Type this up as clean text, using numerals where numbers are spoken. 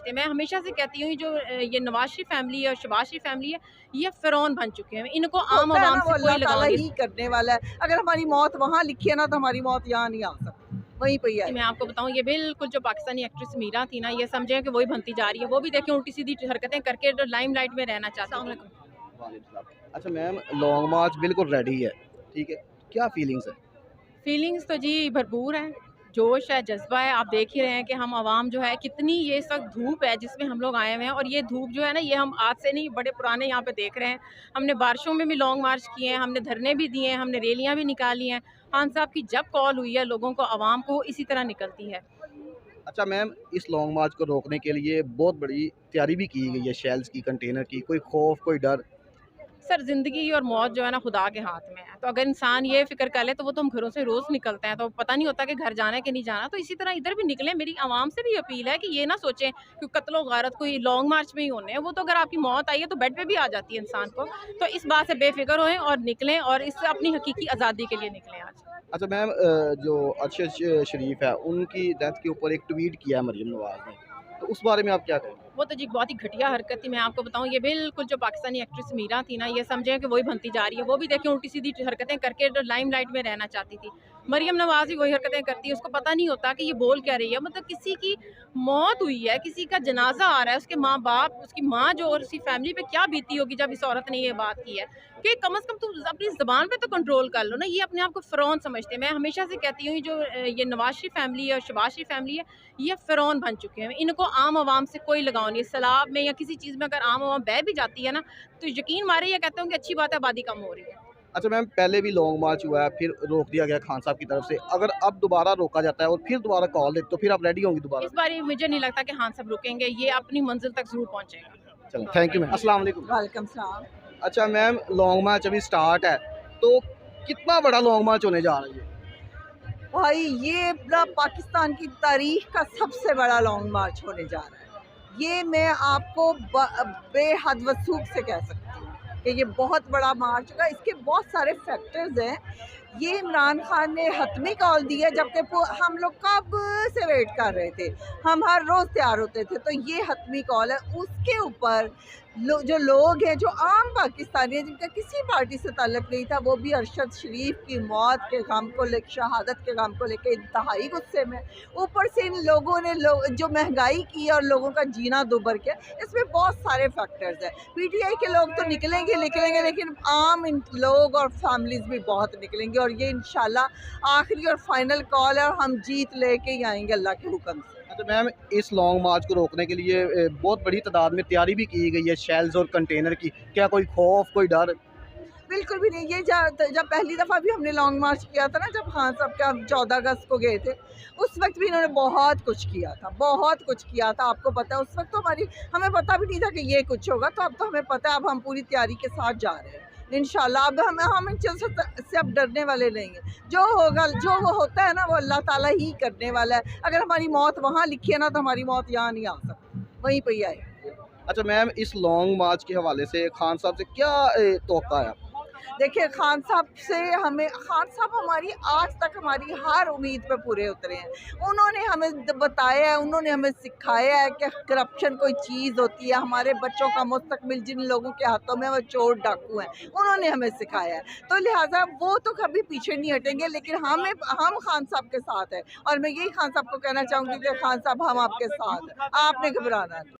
समझते हैं। मैं हमेशा से कहती हूँ जो ये नवाज शरीफ फैमिली है और शहबाज शरीफ फैमिली है, ये फ़िरौन बन चुके हैं। इनको आम होता है आवाम ना, वो से अल्लाह कोई ताला लगाव नहीं। ही करने वाला है। अगर हमारी मौत वहाँ लिखी है ना, तो हमारी मौत यहाँ नहीं आ सकती, वहीं पे ही मैं आएगी। आपको बताऊँ, ये बिल्कुल जो पाकिस्तानी एक्ट्रेस मीरा थी ना, ये समझें कि वही बनती जा रही है। वो भी देखिए उल्टी सीधी हरकतें करके लाइमलाइट में रहना चाहती थी। वालेकुम सलाम। अच्छा मैम, लॉन्ग मार्च बिल्कुल रेडी है, ठीक है, क्या फीलिंग्स है? फीलिंग्स तो जी भरपूर है, जोश है, जज़्बा है। आप देख ही रहे हैं कि हम आवाम जो है कितनी, ये इस वक़्त धूप है जिसमें हम लोग आए हुए हैं, और ये धूप जो है ना, ये हम आज से नहीं, बड़े पुराने यहाँ पे देख रहे हैं। हमने बारिशों में भी लॉन्ग मार्च किए हैं, हमने धरने भी दिए हैं, हमने रैलियाँ भी निकाली हैं। खान साहब की जब कॉल हुई है लोगों को, आवाम को, इसी तरह निकलती है। अच्छा मैम, इस लॉन्ग मार्च को रोकने के लिए बहुत बड़ी तैयारी भी की गई है, शेल्स की, कंटेनर की, कोई खौफ, कोई डर? सर, ज़िंदगी और मौत जो है ना खुदा के हाथ में है, तो अगर इंसान ये फ़िक्र कर ले तो वो तो हम घरों से रोज़ निकलते हैं, तो पता नहीं होता कि घर जाना है कि नहीं जाना। तो इसी तरह इधर भी निकलें। मेरी आवाम से भी अपील है कि ये ना सोचें कि कत्लो गारत कोई लॉन्ग मार्च में ही होने हैं। वो तो अगर आपकी मौत आई है तो बेड पे भी आ जाती है इंसान को। तो इस बात से बेफ़िक्र होएं और निकलें, और इससे अपनी हकीकी आज़ादी के लिए निकलें आज। अच्छा मैम, जो अरशद शरीफ है, उनकी डेथ के ऊपर एक ट्वीट किया है मरीम नवाज ने, तो उस बारे में आप क्या कहेंगे? वो तो जी बहुत ही घटिया हरकत थी। मैं आपको बताऊँ, ये बिल्कुल जो पाकिस्तानी एक्ट्रेस मीरा थी ना, ये समझें कि वही बनती जा रही है। वो भी देखिए उल्टी सीधी हरकतें करके लाइमलाइट में रहना चाहती थी। मरियम नवाज भी वही हरकतें करती है। उसको पता नहीं होता कि ये बोल क्या रही है। मतलब किसी की मौत हुई है, किसी का जनाजा आ रहा है, उसके माँ बाप, उसकी माँ जो, और उसकी फैमिली पे क्या बीती होगी जब इस औरत ने ये बात की है कि कम से कम तुम अपनी ज़बान पे तो कंट्रोल कर लो ना। ये अपने आप को फ़िरौन समझते हैं। मैं हमेशा से कहती हूँ जो ये नवाज शरीफ फैमिली है और शहबाज शरीफ फैमिली है, ये फ़िरौन बन चुके हैं। इनको आम आवाम से कोई लगाव नहीं है। सैलाब में या किसी चीज़ में अगर आम आवाम बह भी जाती है ना, तो यकीन मारे ये कहते हैं कि अच्छी बात है, आबादी कम हो रही है। अच्छा मैम, पहले भी लॉन्ग मार्च हुआ है, फिर रोक दिया गया खान साहब की तरफ से, अगर अब दोबारा रोका जाता है और फिर दोबारा कॉल दे, तो फिर आप रेडी होंगी दोबारा? इस बार मुझे नहीं लगता कि हाँ सब रुकेंगे, ये अपनी मंजिल तक ज़रूर पहुँचेगा। चलो, थैंक यू मैम, अस्सलाम वालेकुम। वालेकुम सलाम। अच्छा मैम, लॉन्ग मार्च अभी स्टार्ट है, तो कितना बड़ा लॉन्ग मार्च होने जा रही है? भाई, ये ना पाकिस्तान की तारीख का सबसे बड़ा लॉन्ग मार्च होने जा रहा है। ये मैं आपको बेहद वसूख से कह सकती हूँ कि ये बहुत बड़ा मार्च होगा। इसके बहुत सारे फैक्टर्स हैं। ये इमरान खान ने हतमी कॉल दी है, जबकि हम लोग कब से वेट कर रहे थे। हम हर रोज़ तैयार होते थे, तो ये हतमी कॉल है। उसके ऊपर जो लोग हैं, जो आम पाकिस्तानी हैं, जिनका किसी पार्टी से ताल्लुक़ नहीं था, वो भी अरशद शरीफ की मौत के गम को लेकर, शहादत के गम को लेकर इंतहाई गुस्से में। ऊपर से इन लोगों ने जो महंगाई की और लोगों का जीना दुभर किया, इसमें बहुत सारे फैक्टर्स हैं। पीटीआई के लोग तो निकलेंगे, लेकिन आम लोग और फैमिलीज़ भी बहुत निकलेंगे, और ये इंशाल्लाह आखिरी और फाइनल कॉल है, और हम जीत लेके ही आएंगे अल्लाह के हुक्म से। अच्छा मैम, इस लॉन्ग मार्च को रोकने के लिए बहुत बड़ी तादाद में तैयारी भी की गई है, शेल्स और कंटेनर की, क्या कोई खौफ, कोई डर? बिल्कुल भी नहीं। ये जब पहली दफ़ा भी हमने लॉन्ग मार्च किया था ना, जब खान साहब का 14 अगस्त को गए थे, उस वक्त भी इन्होंने बहुत कुछ किया था, बहुत कुछ किया था। आपको पता है, उस वक्त तो हमें पता भी नहीं था कि ये कुछ होगा। तो अब तो हमें पता है, अब हम पूरी तैयारी के साथ जा रहे हैं इंशाल्लाह। अब हम इन चीज़ों से अब डरने वाले नहीं हैं। जो होगा, जो वो होता है ना, वो अल्लाह ताला ही करने वाला है। अगर हमारी मौत वहाँ लिखी है ना, तो हमारी मौत यहाँ नहीं आ सकती, वहीं पर ही आएगी। अच्छा मैम, इस लॉन्ग मार्च के हवाले से खान साहब से क्या तवक्का है? देखिए, खान साहब हमारी आज तक हमारी हर उम्मीद पे पूरे उतरे हैं। उन्होंने हमें बताया है, उन्होंने हमें सिखाया है कि करप्शन कोई चीज़ होती है। हमारे बच्चों का मुस्तकबिल जिन लोगों के हाथों में, वो चोर डाकू हैं, उन्होंने हमें सिखाया है। तो लिहाजा वो तो कभी पीछे नहीं हटेंगे, लेकिन हम खान साहब के साथ हैं। और मैं यही खान साहब को कहना चाहूँगी कि खान साहब, हम आपके साथ हैं, आपने घबराना नहीं।